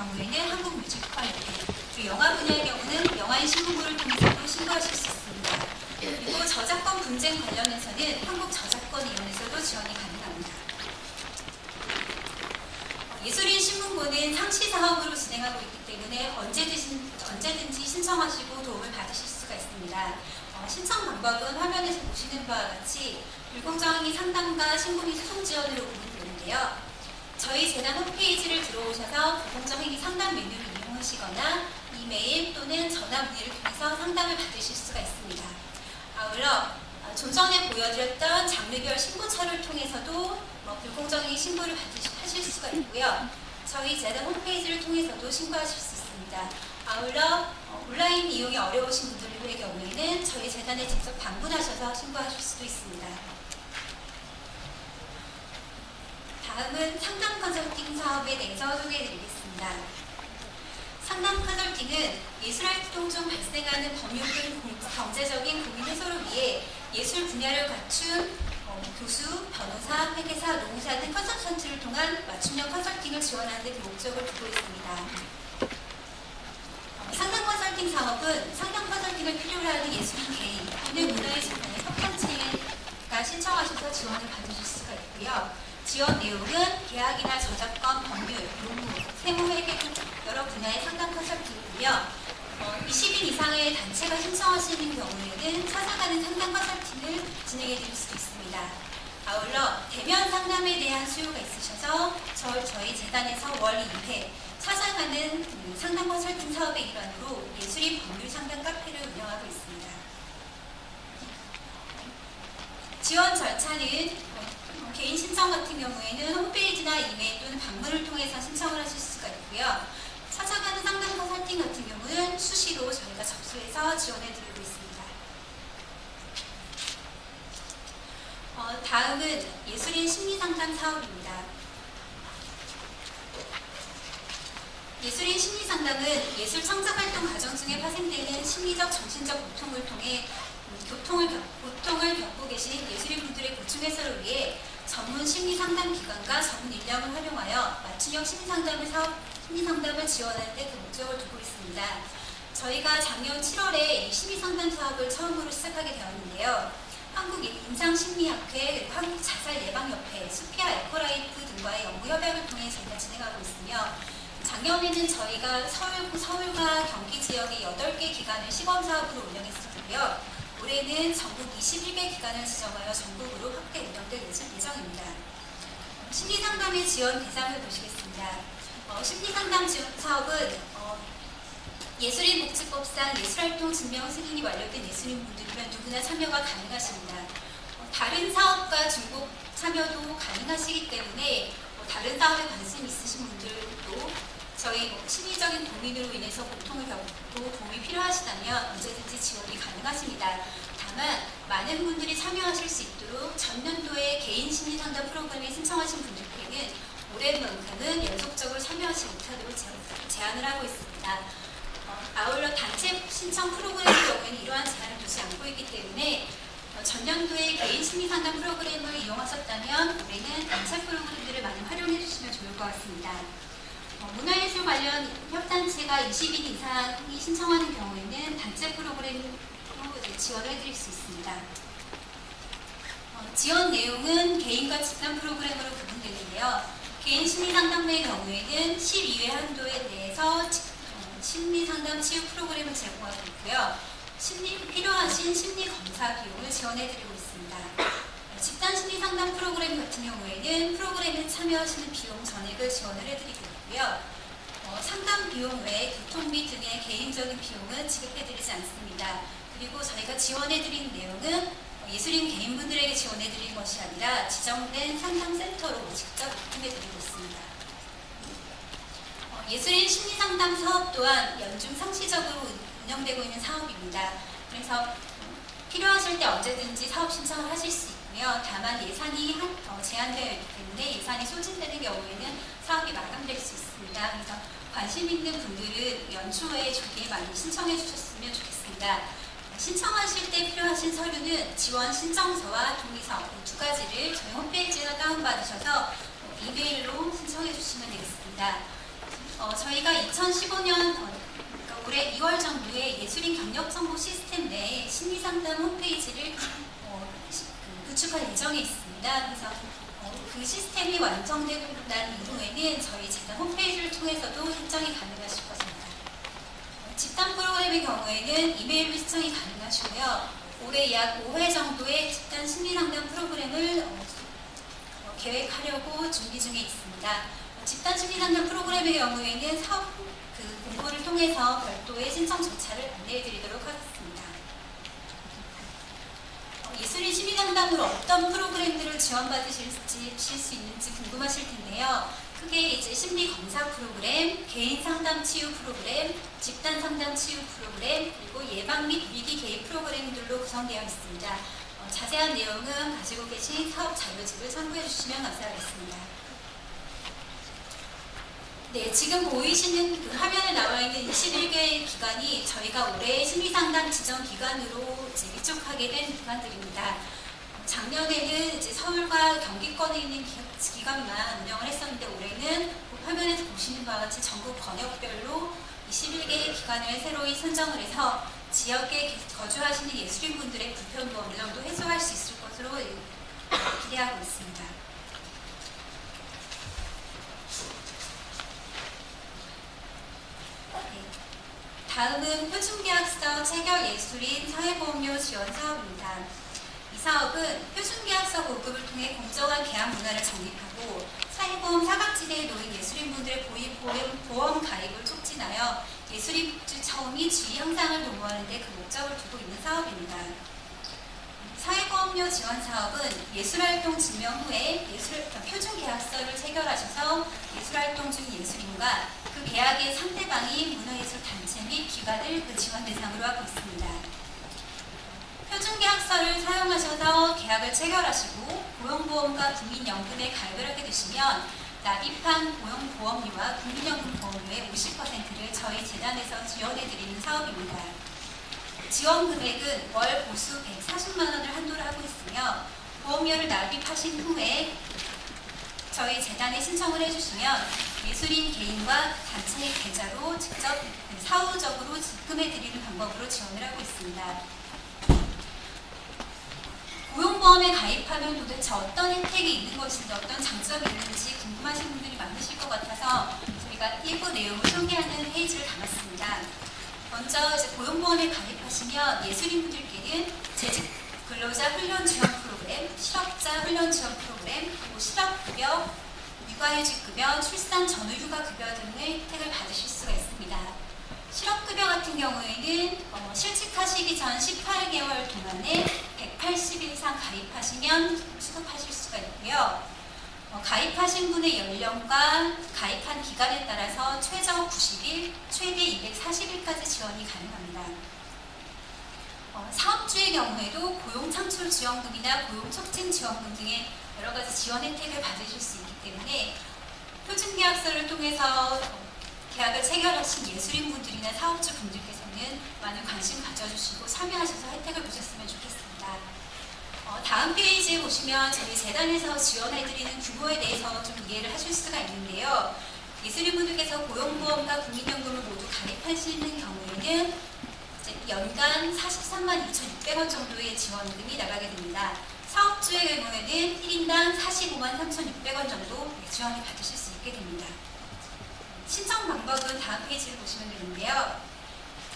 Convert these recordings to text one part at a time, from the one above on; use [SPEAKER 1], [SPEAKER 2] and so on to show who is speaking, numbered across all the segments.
[SPEAKER 1] 경우에는 한국뮤지컬협회, 그리고 영화 분야의 경우는 영화인 신문고를 통해서도 신고하실 수 있습니다. 그리고 저작권 분쟁 관련해서는 한국저작권위원회에서도 지원이 가능합니다. 예술인 신문고는 상시 사업으로 진행하고 있기 때문에 언제든지 신청하시고 도움을 받으실 수가 있습니다. 신청 방법은 화면에서 보시는 바와 같이 불공정행위 상담과 신고 및 소송 지원으로 구분되는데요. 저희 재단 홈페이지를 들어오셔서 불공정행위 상담 메뉴를 이용하시거나 이메일 또는 전화 문의를 통해서 상담을 받으실 수가 있습니다. 아울러 좀 전에 보여드렸던 장르별 신고처를 통해서도 불공정행위 신고를 하실 수가 있고요. 저희 재단 홈페이지를 통해서도 신고하실 수 있습니다. 아울러 온라인 이용이 어려우신 분들의 경우에는 저희 재단에 직접 방문하셔서 신고하실 수도 있습니다. 다음은 상담 컨설팅 사업에 대해서 소개해드리겠습니다. 상담 컨설팅은 예술활동 중 발생하는 법률 등 경제적인 고민 해소를 위해 예술 분야를 갖춘 교수, 변호사, 회계사, 노무사 등 컨설턴트를 통한 맞춤형 컨설팅을 지원하는 데 그 목적을 두고 있습니다. 상담 컨설팅 사업은 상담 컨설팅을 필요로 하는 예술인 개인 또는 문화의 집단의 협찬체가 신청하셔서 지원을 받으실 수가 있고요. 지원 내용은 계약이나 저작권, 법률, 노무, 세무회계 등 여러 분야의 상담 컨설팅이고요. 20인 이상의 단체가 신청하시는 경우에는 찾아가는 상담 컨설팅을 진행해 드릴 수도 있습니다. 아울러 대면 상담에 대한 수요가 있으셔서 저희 재단에서 월 2회 찾아가는 상담 컨설팅 사업의 일환으로 예술인 법률 상담 카페를 운영하고 있습니다. 지원 절차는 개인 신청 같은 경우에는 홈페이지나 이메일 또는 방문을 통해서 신청을 하실 수가 있고요. 찾아가는 상담 컨설팅 같은 경우는 수시로 저희가 접수해서 지원해드리고 있습니다. 다음은 예술인 심리상담 사업입니다. 예술인 심리상담은 예술 창작활동 과정 중에 파생되는 심리적, 정신적 고통을 통해 고통을 겪고 계신 예술인분들의 고충 해소를 위해 전문 심리상담기관과 전문 인력을 활용하여 맞춤형 심리상담을 지원하는 데 그 목적을 두고 있습니다. 저희가 작년 7월에 심리상담 사업을 처음으로 시작하게 되었는데요. 한국임상심리학회, 그리고 한국자살예방협회, 수피아 에코라이프 등과의 연구협약을 통해 저희가 진행하고 있으며 작년에는 저희가 서울과 경기 지역의 8개 기관을 시범사업으로 운영했었고요. 올해는 전국 21개 기관을 지정하여 전국으로 확대 운영될 예정입니다. 심리상담의 지원 대상을 보시겠습니다. 심리상담 지원 사업은 예술인복지법상 예술활동 증명 승인이 완료된 예술인분들이면 누구나 참여가 가능하십니다. 다른 사업과 중복 참여도 가능하시기 때문에 다른 사업에 관심 있으신 분들도 저희 심리적인 고민으로 인해서 고통을 겪고 도움이 필요하시다면 언제든지 지원이 가능하십니다. 다만 많은 분들이 참여하실 수 있도록 전년도에 개인 심리상담 프로그램에 신청하신 분들께는 올해만큼은 연속적으로 참여하지 못하도록 제한을 하고 있습니다. 아울러 단체 신청 프로그램의 경우에는 이러한 제한을 두지 않고 있기 때문에 전년도에 개인 심리상담 프로그램을 이용하셨다면 올해는 단체 프로그램들을 많이 활용해 주시면 좋을 것 같습니다. 문화예술 관련 협단체가 20인 이상이 신청하는 경우에는 단체 프로그램으로 지원을 해드릴 수 있습니다. 지원 내용은 개인과 집단 프로그램으로 구분되는데요. 개인 심리상담의 경우에는 12회 한도에 대해서 심리상담 치유 프로그램을 제공하고 있고요. 필요하신 심리검사 비용을 지원해드리고 있습니다. 집단 심리상담 프로그램 같은 경우에는 프로그램에 참여하시는 비용 전액을 지원을 해드리고 있고요. 상담 비용 외에 교통비 등의 개인적인 비용은 지급해드리지 않습니다. 그리고 저희가 지원해드리는 내용은 예술인 개인분들에게 지원해드리는 것이 아니라 지정된 상담센터로 직접 입금해드리고 있습니다. 예술인 심리상담 사업 또한 연중 상시적으로 운영되고 있는 사업입니다. 그래서 필요하실 때 언제든지 사업 신청을 하실 수 있고요. 다만 예산이 제한되어 있기 때문에 예산이 소진되는 경우에는 사업이 마감될 수 있습니다. 그래서 관심 있는 분들은 연초에 조기에 많이 신청해 주셨으면 좋겠습니다. 신청하실 때 필요하신 서류는 지원 신청서와 동의서 두 가지를 저희 홈페이지에서 다운받으셔서 이메일로 신청해 주시면 되겠습니다. 저희 저희가 2015년 그러니까 올해 2월 정도에 예술인 경력정보 시스템 내 심리상담 홈페이지를 구축할 예정에 있습니다. 그래서 그 시스템이 완성되고 난 이후에는 저희 재단 홈페이지를 통해서도 신청이 가능하실 것입니다. 집단 프로그램의 경우에는 이메일로 신청이 가능하시고요. 올해 약 5회 정도의 집단 심리상담 프로그램을 계획하려고 준비 중에 있습니다. 집단 심리상담 프로그램의 경우에는 사업 공고를 통해서 별도의 신청 절차를 안내해 드리도록 하겠습니다. 예술인 심리상담으로 어떤 프로그램들을 지원받으실 수 있는지 궁금하실 텐데요. 크게 이제 심리 검사 프로그램, 개인 상담 치유 프로그램, 집단 상담 치유 프로그램, 그리고 예방 및 위기 개입 프로그램들로 구성되어 있습니다. 자세한 내용은 가지고 계신 사업 자료집을 참고해 주시면 감사하겠습니다. 네, 지금 보이시는 그 화면에 나와 있는 21개의 기관이 저희가 올해 심리상담 지정 기관으로 이제 위촉하게 된 기관들입니다. 작년에는 이제 서울과 경기권에 있는 기관만 운영을 했었는데 올해는 화면에서 보시는 바와 같이 전국 권역별로 21개의 기관을 새로이 선정을 해서 지역에 거주하시는 예술인분들의 불편도 어느 정도 해소할 수 있을 것으로 기대하고 있습니다. 다음은 표준계약서 체결 예술인 사회보험료 지원 사업입니다. 이 사업은 표준계약서 보급을 통해 공정한 계약 문화를 정립하고 사회보험 사각지대에 놓인 예술인분들의 보험 가입을 촉진하여 예술인주 처음이 지위 향상을 도모하는 데 그 목적을 두고 있는 사업입니다. 사회보험료 지원 사업은 예술활동 증명 후에 표준계약서를 체결하셔서 예술활동 중 예술인과 그 계약의 상대방이 문화예술단체 및 기관을 그 지원 대상으로 하고 있습니다. 표준계약서를 사용하셔서 계약을 체결하시고 고용보험과 국민연금에 가입을 하게 되시면 납입한 고용보험료와 국민연금 보험료의 50%를 저희 재단에서 지원해드리는 사업입니다. 지원 금액은 월 보수 140만 원을 한도로 하고 있으며 보험료를 납입하신 후에 저희 재단에 신청을 해주시면 예술인 개인과 단체의 계좌로 직접 사후적으로 입금해드리는 방법으로 지원을 하고 있습니다. 고용보험에 가입하면 도대체 어떤 혜택이 있는 것인지 어떤 장점이 있는지 궁금하신 분들이 많으실 것 같아서 저희가 일부 내용을 소개하는 페이지를 담았습니다. 먼저 이제 고용보험에 가입하시면 예술인분들께는 재직 근로자 훈련 지원 프로그램, 실업자 훈련 지원 프로그램, 그리고 실업급여, 육아휴직급여, 출산 전후휴가급여 등의 혜택을 받으실 수가 있습니다. 실업급여 같은 경우에는 실직하시기 전 18개월 동안에 180일 이상 가입하시면 수급하실 수가 있고요. 가입하신 분의 연령과 가입한 기간에 따라서 최저 90일, 최대 240일까지 지원이 가능합니다. 사업주의 경우에도 고용창출지원금이나 고용촉진지원금 등의 여러 가지 지원 혜택을 받으실 수 있기 때문에 표준계약서를 통해서 계약을 체결하신 예술인분들이나 사업주분들께서는 많은 관심 가져주시고 참여하셔서 혜택을 보셨으면 좋겠습니다. 다음 페이지에 보시면 저희 재단에서 지원해드리는 규모에 대해서 좀 이해를 하실 수가 있는데요. 예술인분들께서 고용보험과 국민연금을 모두 가입하시는 경우에는 연간 43만 2,600원 정도의 지원금이 나가게 됩니다. 사업주의 경우에는 1인당 45만 3,600원 정도 지원을 받으실 수 있게 됩니다. 신청 방법은 다음 페이지를 보시면 되는데요.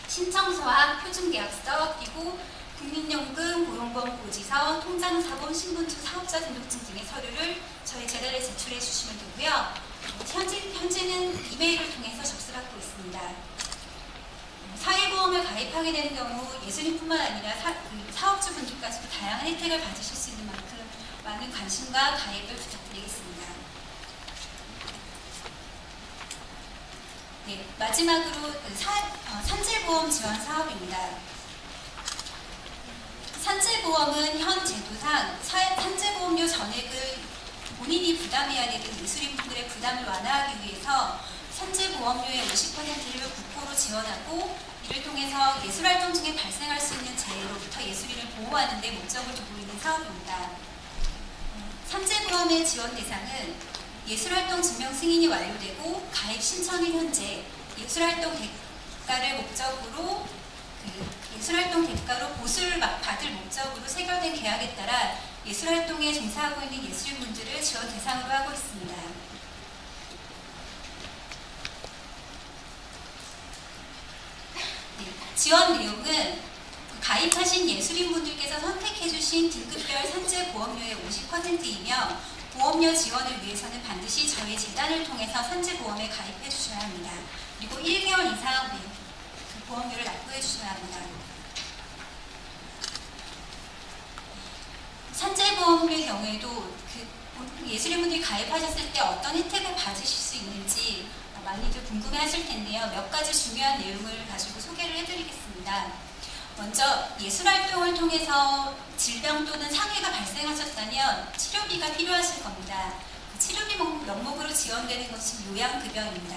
[SPEAKER 1] 신청서와 표준계약서, 그리고 국민연금, 고용보험 고지서, 통장사본, 신분증, 사업자 등록증 등의 서류를 저희 재단에 제출해 주시면 되고요. 현재는 이메일을 통해서 접수받고 있습니다. 사회보험을 가입하게 되는 경우 예술인뿐만 아니라 사업주분들까지도 다양한 혜택을 받으실 수 있는 만큼 많은 관심과 가입을 부탁드리겠습니다. 네, 마지막으로 산재보험 지원 사업입니다. 산재보험은 현 제도상 산재보험료 전액을 본인이 부담해야 되는 예술인분들의 부담을 완화하기 위해서 산재보험료의 50%를 국고로 지원하고 이를 통해서 예술활동 중에 발생할 수 있는 재해로부터 예술인을 보호하는 데 목적을 두고 있는 사업입니다. 산재보험의 지원 대상은 예술활동 증명 승인이 완료되고 가입 신청일 현재 예술활동 대가를 목적으로 예술활동 대가로 보수를 받을 목적으로 체결된 계약에 따라 예술활동에 종사하고 있는 예술인분들을 지원 대상으로 하고 있습니다. 네, 지원 내용은 가입하신 예술인분들께서 선택해주신 등급별 산재보험료의 50%이며 보험료 지원을 위해서는 반드시 저희 재단을 통해서 산재보험에 가입해 주셔야 합니다. 그리고 1개월 이상 그 보험료를 납부해 주셔야 합니다. 산재보험의 경우에도 그 예술인분들이 가입하셨을 때 어떤 혜택을 받으실 수 있는지 많이들 궁금해 하실 텐데요. 몇 가지 중요한 내용을 가지고 소개를 해드리겠습니다. 먼저 예술활동을 통해서 질병 또는 상해가 발생하셨다면 치료비가 필요하실 겁니다. 그 치료비 명목으로 지원되는 것이 요양급여입니다.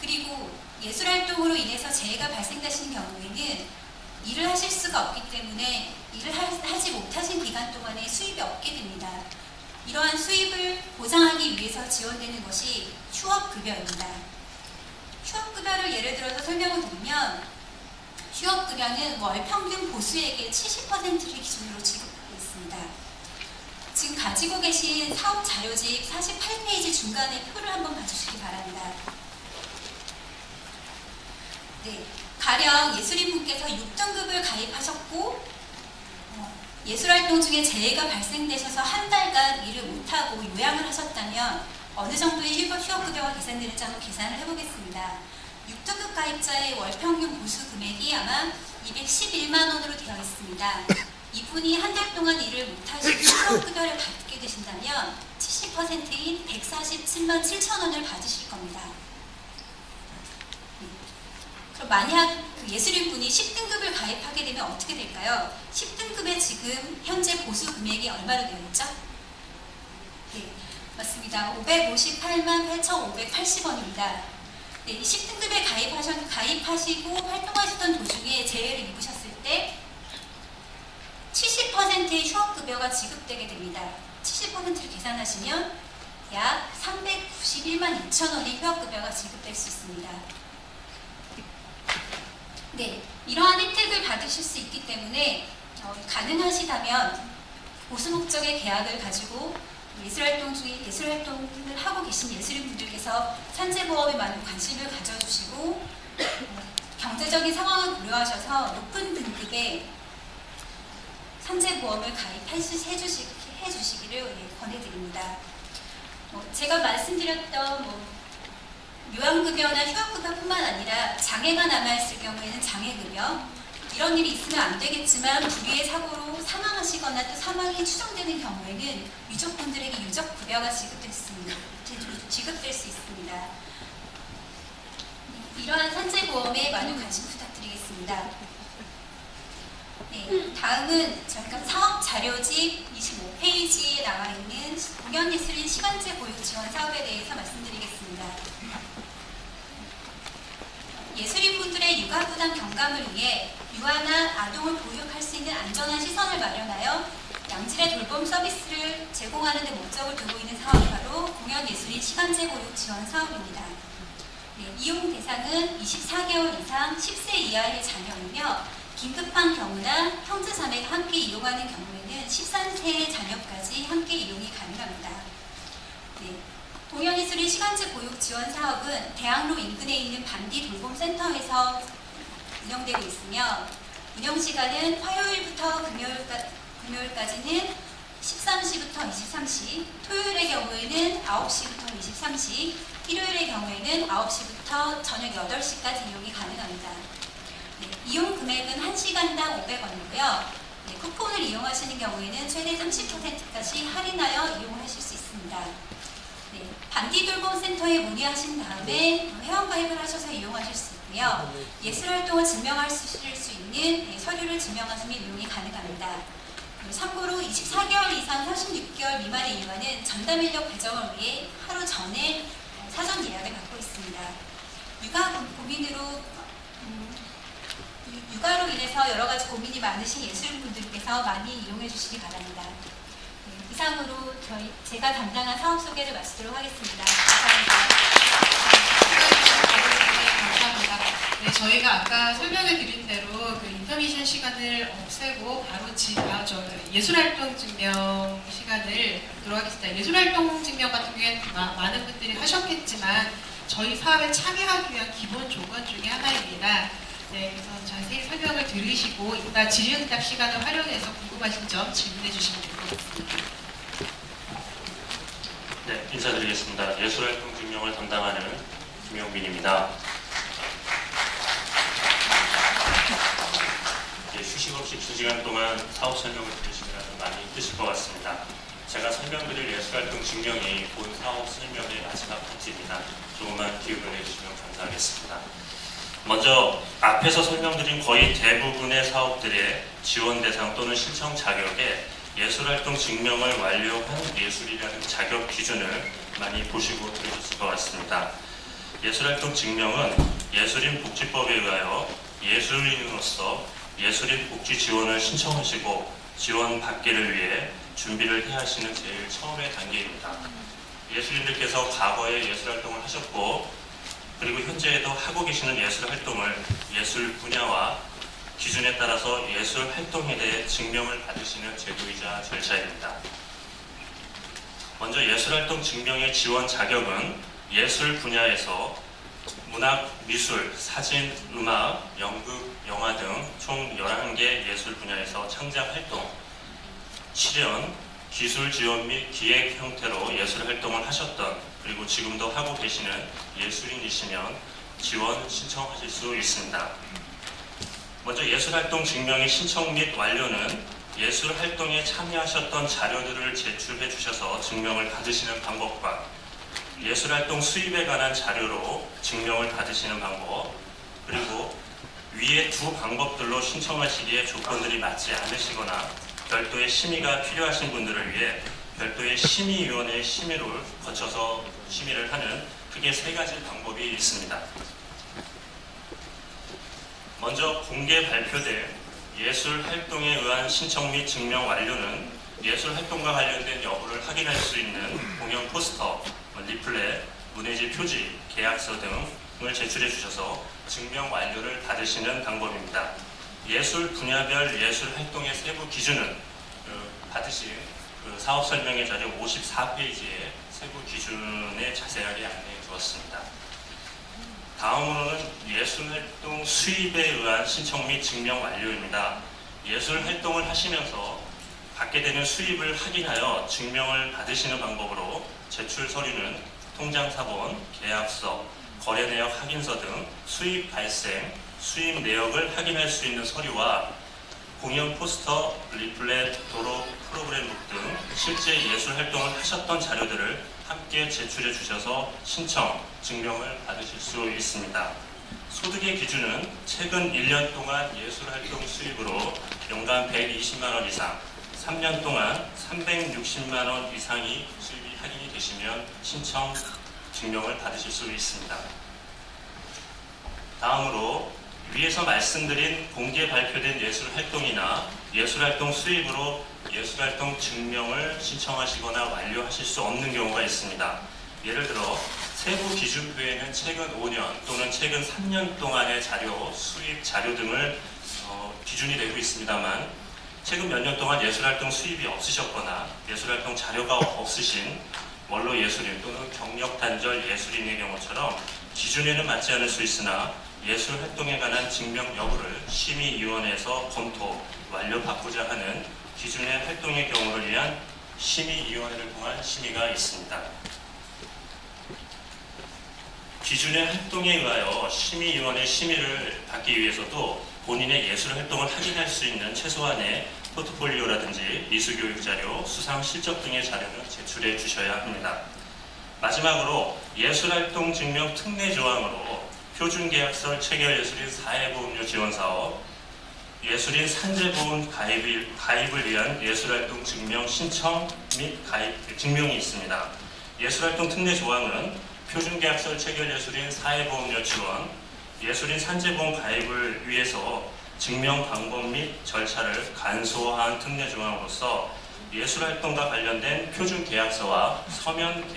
[SPEAKER 1] 그리고 예술활동으로 인해서 재해가 발생하시는 경우에는 일을 하실 수가 없기 때문에 일을 하지 못하신 기간 동안에 수입이 없게 됩니다. 이러한 수입을 보장하기 위해서 지원되는 것이 휴업급여입니다. 휴업급여를 예를 들어서 설명을 드리면 휴업급여는 월 평균 보수액의 70%를 기준으로 지급하고 있습니다. 지금 가지고 계신 사업 자료집 48페이지 중간에 표를 한번 봐주시기 바랍니다. 네, 가령 예술인분께서 6등급을 가입하셨고 예술활동 중에 재해가 발생되셔서 한 달간 일을 못하고 요양을 하셨다면 어느 정도의 휴업급여가 계산되는지 한번 계산을 해보겠습니다. 6등급 가입자의 월평균 보수 금액이 아마 211만 원으로 되어 있습니다. 이분이 한 달 동안 일을 못하시고 휴업급여를 받게 되신다면 70%인 147만 7천 원을 받으실 겁니다. 그럼 만약 그 예술인분이 10등급을 가입하게 되면 어떻게 될까요? 10등급의 지금 현재 보수 금액이 얼마로 되어 있죠? 네, 맞습니다. 558만 8,580원입니다. 네, 10등급에 가입하시고 활동하시던 도중에 재해를 입으셨을 때 70%의 휴업급여가 지급되게 됩니다. 70%를 계산하시면 약 391만 2천 원의 휴업급여가 지급될 수 있습니다. 네, 이러한 혜택을 받으실 수 있기 때문에 가능하시다면 보수 목적의 계약을 가지고 예술활동 중에 예술활동을 하고 계신 예술인분들께서 산재보험에 많은 관심을 가져주시고 경제적인 상황을 고려하셔서 높은 등급의 산재보험을 가입해주시기를 권해드립니다. 제가 말씀드렸던 요양급여나 휴업급여뿐만 아니라 장애가 남아있을 경우에는 장애급여, 이런 일이 있으면 안 되겠지만 불의의 사고로 사망하시거나 또 사망이 추정되는 경우에는 유족분들에게 유족급여가 지급될 수 있습니다. 이러한 산재보험에 많은 관심 부탁드리겠습니다. 네, 다음은 저희가 사업자료집 25페이지에 나와있는 공연예술인 시간제 보육 지원 사업에 대해서 말씀드리겠습니다. 예술인분들의 육아부담 경감을 위해 유아나 아동을 보육할 수 있는 안전한 시설을 마련하여 양질의 돌봄 서비스를 제공하는 데 목적을 두고 있는 사업이 바로 공연예술인 시간제 보육 지원 사업입니다. 네, 이용 대상은 24개월 이상 10세 이하의 자녀이며 긴급한 경우나 형제 자매가 함께 이용하는 경우에는 13세의 자녀까지 함께 이용이 가능합니다. 네, 공연예술인 시간제 보육 지원 사업은 대학로 인근에 있는 반디 돌봄센터에서 운영되고 있으며 운영시간은 화요일부터 금요일까지는 13시부터 23시, 토요일의 경우에는 9시부터 23시, 일요일의 경우에는 9시부터 저녁 8시까지 이용이 가능합니다. 네, 이용 금액은 1시간당 500원이고요. 네, 쿠폰을 이용하시는 경우에는 최대 30%까지 할인하여 이용을 하실 수 있습니다. 네, 반디돌봄센터에 문의하신 다음에 회원가입을 하셔서 이용하실 수 있고요. 예술활동을 증명하실 수 있는 서류를 증명하시면 이용이 가능합니다. 참고로 24개월 이상 36개월 미만의 유아는 전담 인력 배정을 위해 하루 전에 사전 예약을 받고 있습니다. 육아로 인해서 여러 가지 고민이 많으신 예술인분들께서 많이 이용해 주시기 바랍니다. 네, 이상으로 제가 담당한 사업 소개를 마치도록 하겠습니다. 감사합니다.
[SPEAKER 2] 감사합니다. 네, 저희가 아까 설명해 드린 대로 그 인터미션 시간을 없애고 바로 예술활동 증명 시간을 들어가겠습니다. 예술활동 증명 같은 경우에는 많은 분들이 하셨겠지만 저희 사업에 참여하기 위한 기본 조건 중에 하나입니다. 네, 그래서 자세히 설명을 들으시고 이따 질의응답 시간을 활용해서 궁금하신 점 질문해 주시면 될 것 같습니다.
[SPEAKER 3] 네, 인사드리겠습니다. 예술활동 증명을 담당하는 김용빈입니다. 휴식 없이 2시간 동안 사업 설명을 들으시면 많이 힘드실 것 같습니다. 제가 설명드릴 예술활동 증명이 본 사업 설명의 마지막 단지입니다. 조금만 기억을 해주시면 감사하겠습니다. 먼저 앞에서 설명드린 거의 대부분의 사업들의 지원 대상 또는 신청 자격에 예술활동 증명을 완료한 예술이라는 자격 기준을 많이 보시고 들으셨을 것 같습니다. 예술활동 증명은 예술인 복지법에 의하여 예술인으로서 예술인 복지 지원을 신청하시고 지원 받기를 위해 준비를 해야 하시는 제일 처음의 단계입니다. 예술인들께서 과거에 예술활동을 하셨고 그리고 현재에도 하고 계시는 예술활동을 예술 분야와 기준에 따라서 예술활동에 대해 증명을 받으시는 제도이자 절차입니다. 먼저 예술활동 증명의 지원 자격은 예술 분야에서 문학, 미술, 사진, 음악, 연극, 영화 등 총 11개 예술 분야에서 창작활동, 실현, 기술 지원 및 기획 형태로 예술활동을 하셨던 그리고 지금도 하고 계시는 예술인이시면 지원 신청하실 수 있습니다. 먼저 예술활동 증명의 신청 및 완료는 예술활동에 참여하셨던 자료들을 제출해 주셔서 증명을 받으시는 방법과 예술활동 수입에 관한 자료로 증명을 받으시는 방법, 그리고 위의 두 방법들로 신청하시기에 조건들이 맞지 않으시거나 별도의 심의가 필요하신 분들을 위해 별도의 심의위원회의 심의를 거쳐서 심의를 하는 크게 세 가지 방법이 있습니다. 먼저 공개 발표된 예술활동에 의한 신청 및 증명 완료는 예술활동과 관련된 여부를 확인할 수 있는 공연 포스터, 리플렛, 문해지 표지, 계약서 등을 제출해 주셔서 증명 완료를 받으시는 방법입니다. 예술 분야별 예술활동의 세부 기준은 받으신 사업 설명의 자료 54페이지에 세부 기준에 자세하게 안내해 두었습니다. 다음으로는 예술활동 수입에 의한 신청 및 증명 완료입니다. 예술활동을 하시면서 받게 되는 수입을 확인하여 증명을 받으시는 방법으로 제출 서류는 통장사본, 계약서, 거래내역 확인서 등 수입 발생, 수입 내역을 확인할 수 있는 서류와 공연 포스터, 리플렛, 도로 프로그램북 등 실제 예술활동을 하셨던 자료들을 함께 제출해 주셔서 신청, 증명을 받으실 수 있습니다. 소득의 기준은 최근 1년 동안 예술활동 수입으로 연간 120만 원 이상, 3년 동안 360만 원 이상이 수입이 확인이 되시면 신청, 증명을 받으실 수 있습니다. 다음으로 위에서 말씀드린 공개 발표된 예술활동이나 예술활동 수입으로 예술활동 증명을 신청하시거나 완료하실 수 없는 경우가 있습니다. 예를 들어 세부 기준표에는 최근 5년 또는 최근 3년 동안의 자료, 수입 자료 등을 기준이 되고 있습니다만 최근 몇 년 동안 예술활동 수입이 없으셨거나 예술활동 자료가 없으신 원로 예술인 또는 경력 단절 예술인의 경우처럼 기준에는 맞지 않을 수 있으나 예술활동에 관한 증명 여부를 심의위원회에서 검토, 완료받고자 하는 기준의 활동의 경우를 위한 심의위원회를 통한 심의가 있습니다. 기준의 활동에 의하여 심의위원회 심의를 받기 위해서도 본인의 예술활동을 확인할 수 있는 최소한의 포트폴리오라든지 미술교육 자료, 수상 실적 등의 자료는 제출해 주셔야 합니다. 마지막으로 예술활동 증명 특례 조항으로 표준계약서 체결예술인 사회보험료 지원사업, 예술인 산재보험 가입을 위한 예술활동 증명 신청 및 가입 증명이 있습니다. 예술활동 특례 조항은 표준계약서 체결예술인 사회보험료 지원, 예술인 산재보험 가입을 위해서 증명 방법 및 절차를 간소화한 특례 조항으로서 예술활동과 관련된 표준 계약서와 서면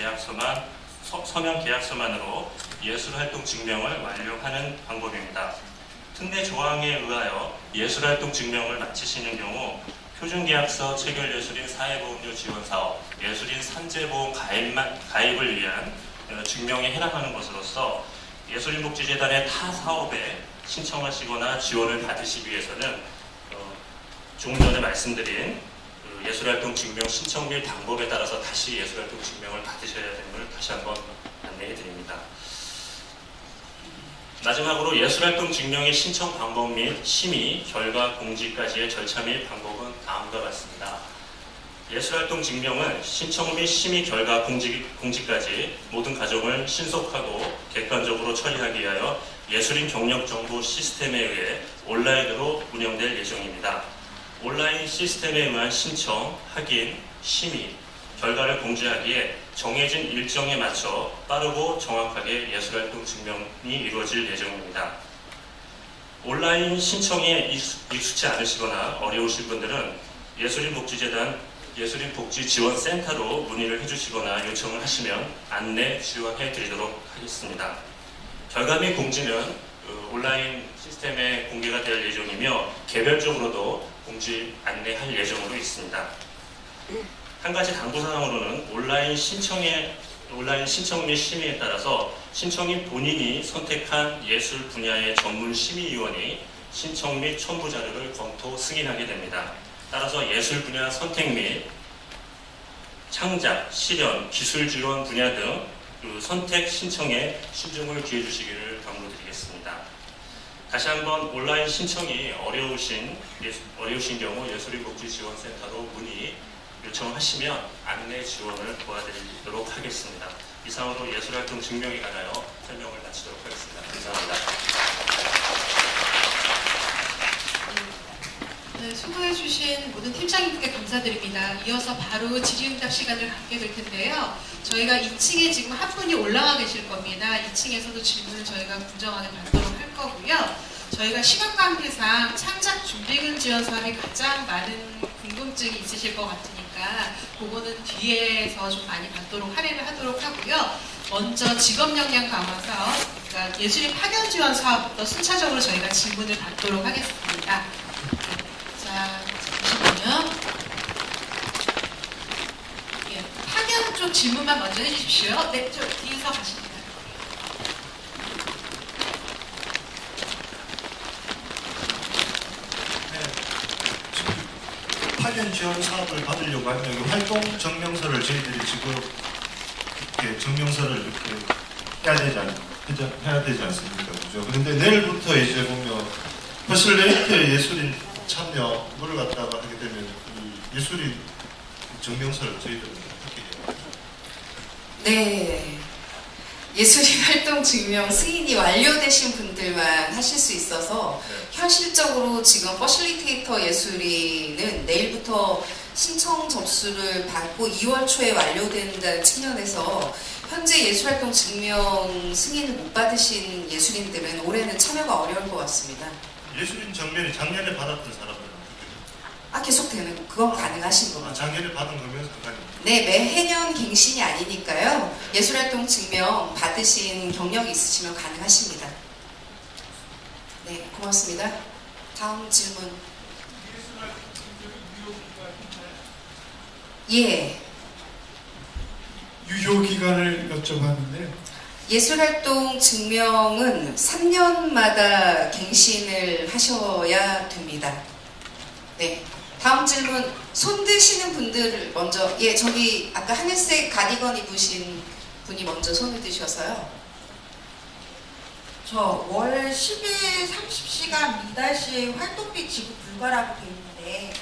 [SPEAKER 3] 계약서만으로 예술활동 증명을 완료하는 방법입니다. 특례 조항에 의하여 예술활동 증명을 마치시는 경우 표준계약서 체결예술인 사회보험료 지원사업, 예술인 산재보험 가입을 위한 증명에 해당하는 것으로서 예술인복지재단의 타 사업에 신청하시거나 지원을 받으시기 위해서는 조금 전에 말씀드린 예술활동 증명 신청 및 방법에 따라서 다시 예술활동 증명을 받으셔야 되는 걸 다시 한번 안내해 드립니다. 마지막으로 예술활동 증명의 신청 방법 및 심의, 결과 공지까지의 절차 및 방법은 다음과 같습니다. 예술활동 증명은 신청 및 심의, 결과 공지까지 모든 과정을 신속하고 객관적으로 처리하기 위하여 예술인 경력정보 시스템에 의해 온라인으로 운영될 예정입니다. 온라인 시스템에 의한 신청, 확인, 심의, 결과를 공지하기에 정해진 일정에 맞춰 빠르고 정확하게 예술활동 증명이 이루어질 예정입니다. 온라인 신청에 익숙치 않으시거나 어려우실 분들은 예술인복지재단 예술인복지지원센터로 문의를 해주시거나 요청을 하시면 안내 지원해 드리도록 하겠습니다. 결과 및 공지는 온라인 시스템에 공개가 될 예정이며 개별적으로도 공지 안내할 예정으로 있습니다. 한 가지 당부사항으로는 온라인 신청 및 심의에 따라서 신청인 본인이 선택한 예술 분야의 전문 심의위원이 신청 및 첨부 자료를 검토 승인하게 됩니다. 따라서 예술 분야 선택 및 창작, 실현, 기술 지원 분야 등 선택 신청에 신중을 기해 주시기를 당부드리겠습니다. 다시 한번 온라인 신청이 어려우신 경우 예술인복지지원센터로 문의 요청하시면 안내 지원을 도와드리도록 하겠습니다. 이상으로 예술활동 증명에 관하여 설명을 마치도록 하겠습니다. 감사합니다.
[SPEAKER 2] 네, 수고해주신 모든 팀장님께 감사드립니다. 이어서 바로 질의응답 시간을 갖게 될 텐데요. 저희가 2층에 지금 한 분이 올라가 계실 겁니다. 2층에서도 질문을 저희가 공정하게 받도록 할 거고요. 저희가 시간 관계상 창작 준비금 지원 사업이 가장 많은 궁금증이 있으실 것 같으니까 그거는 뒤에서 좀 많이 받도록 할애를 하도록 하고요. 먼저 직업 역량 강화 사업, 그러니까 예술인 파견 지원 사업부터 순차적으로 저희가 질문을 받도록 하겠습니다. 자, 잠시만요. 예, 파견 쪽 질문만 먼저 해주십시오. 네, 저 뒤에서 가십니다.
[SPEAKER 4] 파견 지원 사업을 받으려고 하면 여기 활동 증명서를 저희들이 지금 이렇게 증명서를 이렇게 해야 되지 않습니까? 그죠? 그런데 내일부터 이제 보면 퍼실레이터 예술인 참여를 갖다가 하게 되면 이 예술인 증명서를 저희들은 어떻게 해요?
[SPEAKER 5] 네. 예술인 활동 증명 승인이 완료되신 분들만 하실 수 있어서 현실적으로 지금 퍼실리테이터 예술인은 내일부터 신청 접수를 받고 2월 초에 완료된다는 측면에서 현재 예술활동 증명 승인을 못 받으신 예술인들은 올해는 참여가 어려울 것 같습니다.
[SPEAKER 4] 예술인 정면이 작년에 받았던 사람들은 어떻게 돼요?
[SPEAKER 5] 계속 되는, 그건 가능하신 겁니다.
[SPEAKER 4] 작년에 받은 거면 상관이 없어요.
[SPEAKER 5] 네, 매해년 갱신이 아니니까요. 예술활동 증명 받으신 경력이 있으시면 가능하십니다. 네, 고맙습니다. 다음 질문. 예.
[SPEAKER 6] 유효기간을 여쭤봤는데요.
[SPEAKER 5] 예술활동 증명은 3년마다 갱신을 하셔야 됩니다. 네. 다음 질문. 손 드시는 분들 먼저. 예, 저기 아까 하늘색 가디건 입으신 분이 먼저 손을 드셔서요.
[SPEAKER 7] 저 월 10일 30시간 미달 시 활동비 지급 불가라고 돼 있는데